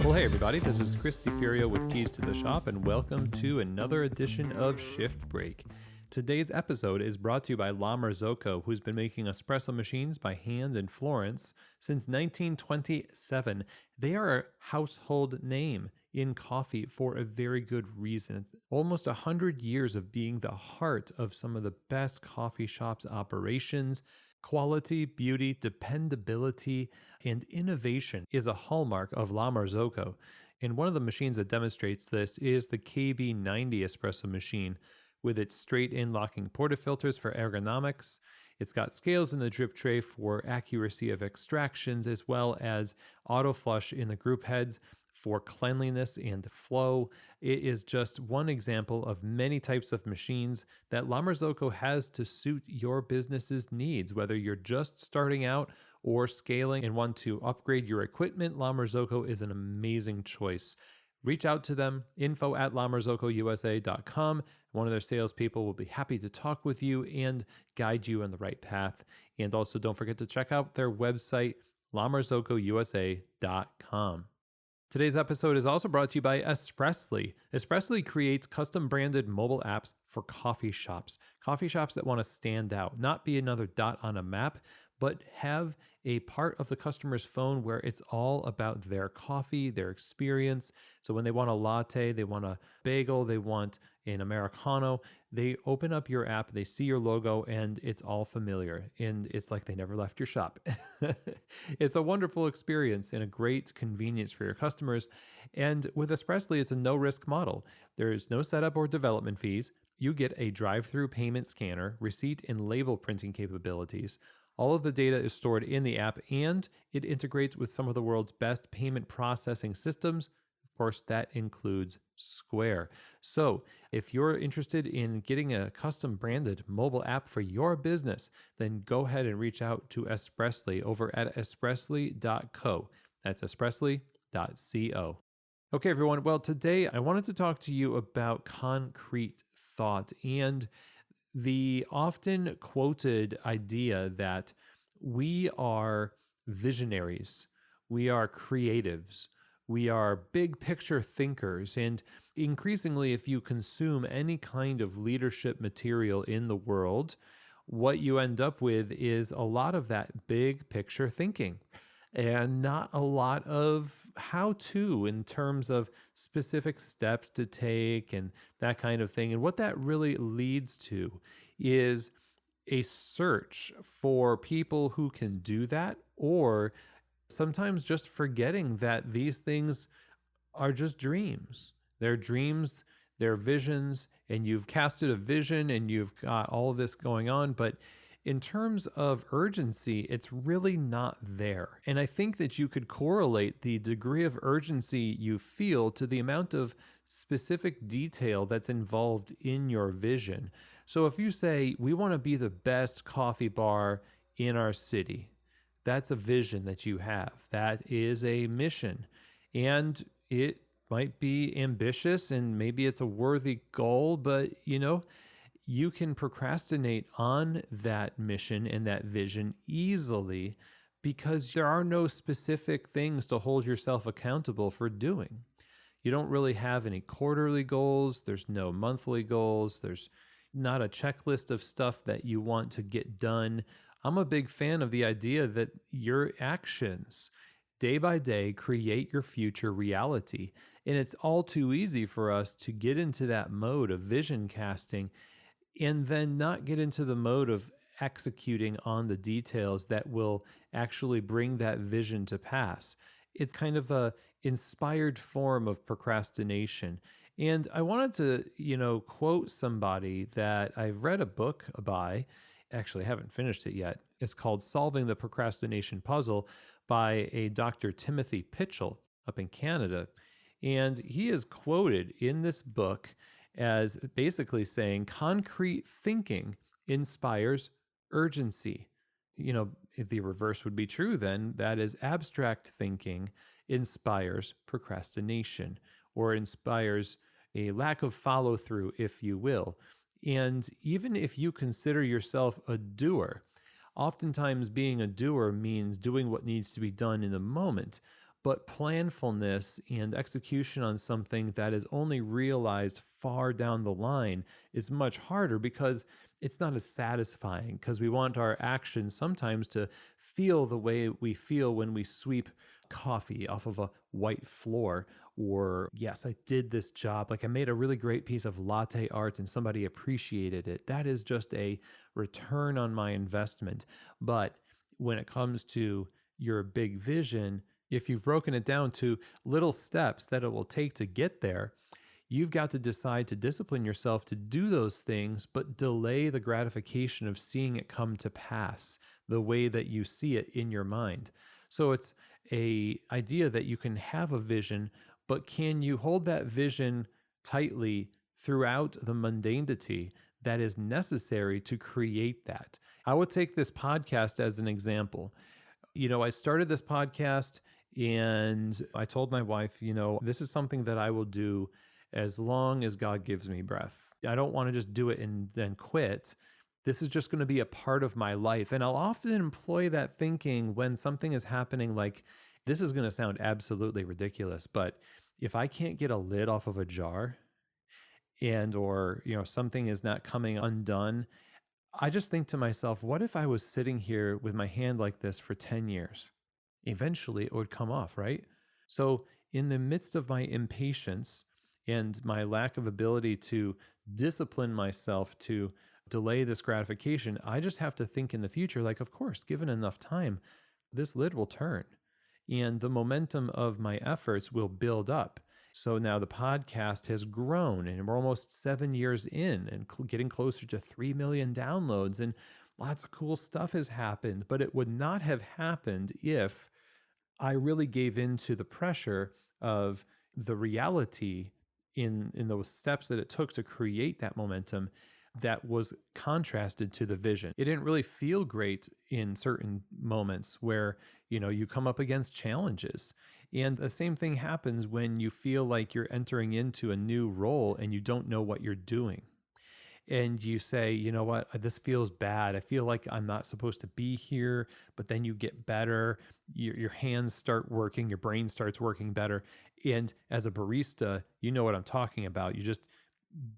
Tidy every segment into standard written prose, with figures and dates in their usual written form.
Well, hey everybody, this is Chris DiFurio with Keys to the Shop, and welcome to another edition of Shift Break. Today's episode is brought to you by La Marzocco, who's been making espresso machines by hand in Florence since 1927. They are a household name in coffee for a very good reason. Almost 100 years of being the heart of some of the best coffee shops' operations. Quality, beauty, dependability, and innovation is a hallmark of La Marzocco. And one of the machines that demonstrates this is the KB90 espresso machine with its straight-in locking portafilters for ergonomics. It's got scales in the drip tray for accuracy of extractions, as well as auto flush in the group heads for cleanliness and flow. It is just one example of many types of machines that La Marzocco has to suit your business's needs. Whether you're just starting out or scaling and want to upgrade your equipment, La Marzocco is an amazing choice. Reach out to them, info@lamarzocousa.com. One of their salespeople will be happy to talk with you and guide you on the right path. And also don't forget to check out their website, lamarzocousa.com. Today's episode is also brought to you by Espressly. Espressly creates custom branded mobile apps for coffee shops that want to stand out, not be another dot on a map, but have a part of the customer's phone where it's all about their coffee, their experience. So when they want a latte, they want a bagel, they want an Americano, they open up your app, they see your logo, and it's all familiar. And it's like they never left your shop. It's a wonderful experience and a great convenience for your customers. And with Espressly, it's a no-risk model. There is no setup or development fees. You get a drive-through payment scanner, receipt and label printing capabilities. All of the data is stored in the app, and it integrates with some of the world's best payment processing systems. Of course, that includes Square. So if you're interested in getting a custom branded mobile app for your business, then go ahead and reach out to Espressly over at espressly.co. That's espressly.co. Okay, everyone. Well, today I wanted to talk to you about concrete thought and the often quoted idea that we are visionaries, we are creatives, we are big picture thinkers. And increasingly, if you consume any kind of leadership material in the world, what you end up with is a lot of that big picture thinking and not a lot of how to in terms of specific steps to take and that kind of thing. And what that really leads to is a search for people who can do that, or sometimes just forgetting that these things are just dreams. They're dreams, they're visions, and you've casted a vision and you've got all of this going on, but in terms of urgency, it's really not there. And I think that you could correlate the degree of urgency you feel to the amount of specific detail that's involved in your vision. So if you say, we want to be the best coffee bar in our city, that's a vision that you have. That is a mission. And it might be ambitious and maybe it's a worthy goal, but you can procrastinate on that mission and that vision easily because there are no specific things to hold yourself accountable for doing. You don't really have any quarterly goals. There's no monthly goals. There's not a checklist of stuff that you want to get done. I'm a big fan of the idea that your actions day by day create your future reality. And it's all too easy for us to get into that mode of vision casting and then not get into the mode of executing on the details that will actually bring that vision to pass. It's kind of a inspired form of procrastination. And I wanted to, quote somebody that I've read a book by. Actually, I haven't finished it yet. It's called Solving the Procrastination Puzzle by a Dr. Timothy Pitchell up in Canada. And he is quoted in this book as basically saying concrete thinking inspires urgency. If the reverse would be true, then that is abstract thinking inspires procrastination or inspires a lack of follow through, if you will. And even if you consider yourself a doer, oftentimes being a doer means doing what needs to be done in the moment. But planfulness and execution on something that is only realized far down the line is much harder because it's not as satisfying, because we want our actions sometimes to feel the way we feel when we sweep coffee off of a white floor, or yes, I did this job, like I made a really great piece of latte art and somebody appreciated it. That is just a return on my investment. But when it comes to your big vision, if you've broken it down to little steps that it will take to get there, you've got to decide to discipline yourself to do those things, but delay the gratification of seeing it come to pass the way that you see it in your mind. So it's a idea that you can have a vision, but can you hold that vision tightly throughout the mundanity that is necessary to create that? I would take this podcast as an example. I started this podcast and I told my wife, this is something that I will do as long as God gives me breath. I don't want to just do it and then quit. This is just going to be a part of my life. And I'll often employ that thinking when something is happening, like this is going to sound absolutely ridiculous, but if I can't get a lid off of a jar and or, something is not coming undone, I just think to myself, what if I was sitting here with my hand like this for 10 years? Eventually it would come off, right? So, in the midst of my impatience and my lack of ability to discipline myself to delay this gratification, I just have to think in the future, like, of course, given enough time, this lid will turn and the momentum of my efforts will build up. So now the podcast has grown and we're almost 7 years in and getting closer to 3 million downloads, and lots of cool stuff has happened. But it would not have happened if I really gave in to the pressure of the reality in those steps that it took to create that momentum that was contrasted to the vision. It didn't really feel great in certain moments where, you come up against challenges. And the same thing happens when you feel like you're entering into a new role and you don't know what you're doing. And you say, you know what, this feels bad. I feel like I'm not supposed to be here, but then you get better. Your hands start working, your brain starts working better. And as a barista, you know what I'm talking about. You just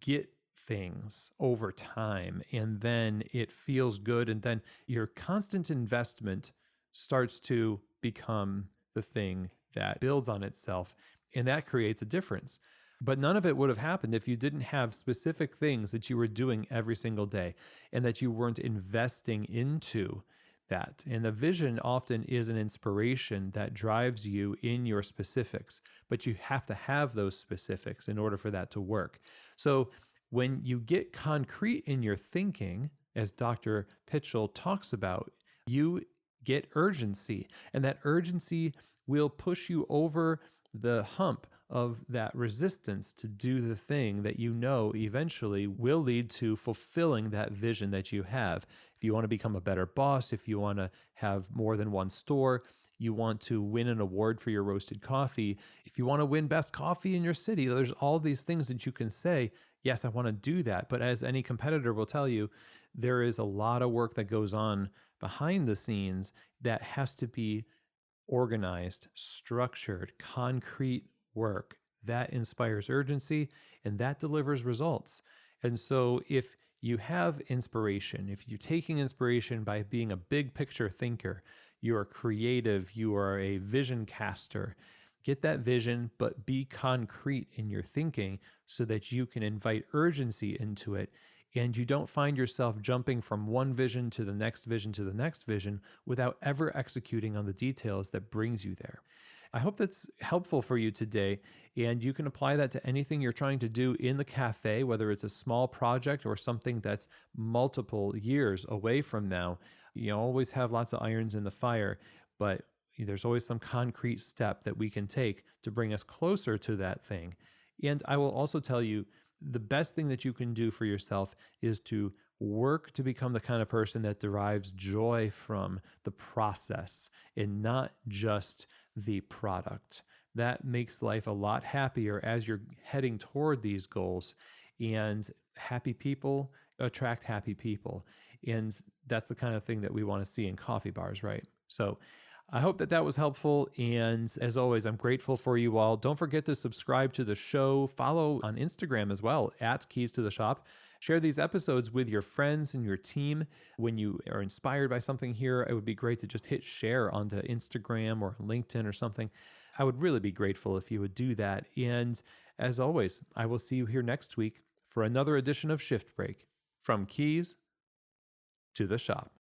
get things over time and then it feels good. And then your constant investment starts to become the thing that builds on itself. And that creates a difference. But none of it would have happened if you didn't have specific things that you were doing every single day and that you weren't investing into that. And the vision often is an inspiration that drives you in your specifics, but you have to have those specifics in order for that to work. So when you get concrete in your thinking, as Dr. Pitchell talks about, you get urgency, and that urgency will push you over the hump of that resistance to do the thing that eventually will lead to fulfilling that vision that you have. If you want to become a better boss, if you want to have more than one store, you want to win an award for your roasted coffee, if you want to win best coffee in your city, there's all these things that you can say, yes, I want to do that. But as any competitor will tell you, there is a lot of work that goes on behind the scenes that has to be organized, structured, concrete work that inspires urgency and that delivers results. And so if you have inspiration, if you're taking inspiration by being a big picture thinker, you are creative, you are a vision caster, get that vision, but be concrete in your thinking so that you can invite urgency into it. And you don't find yourself jumping from one vision to the next vision to the next vision without ever executing on the details that brings you there. I hope that's helpful for you today, and you can apply that to anything you're trying to do in the cafe, whether it's a small project or something that's multiple years away from now. You always have lots of irons in the fire, but there's always some concrete step that we can take to bring us closer to that thing. And I will also tell you, the best thing that you can do for yourself is to work to become the kind of person that derives joy from the process and not just the product. That makes life a lot happier as you're heading toward these goals. And happy people attract happy people. And that's the kind of thing that we want to see in coffee bars, right? So I hope that that was helpful. And as always, I'm grateful for you all. Don't forget to subscribe to the show, follow on Instagram as well, at Keys to the Shop. Share these episodes with your friends and your team. When you are inspired by something here, it would be great to just hit share onto Instagram or LinkedIn or something. I would really be grateful if you would do that. And as always, I will see you here next week for another edition of Shift Break, from Keys to the Shop.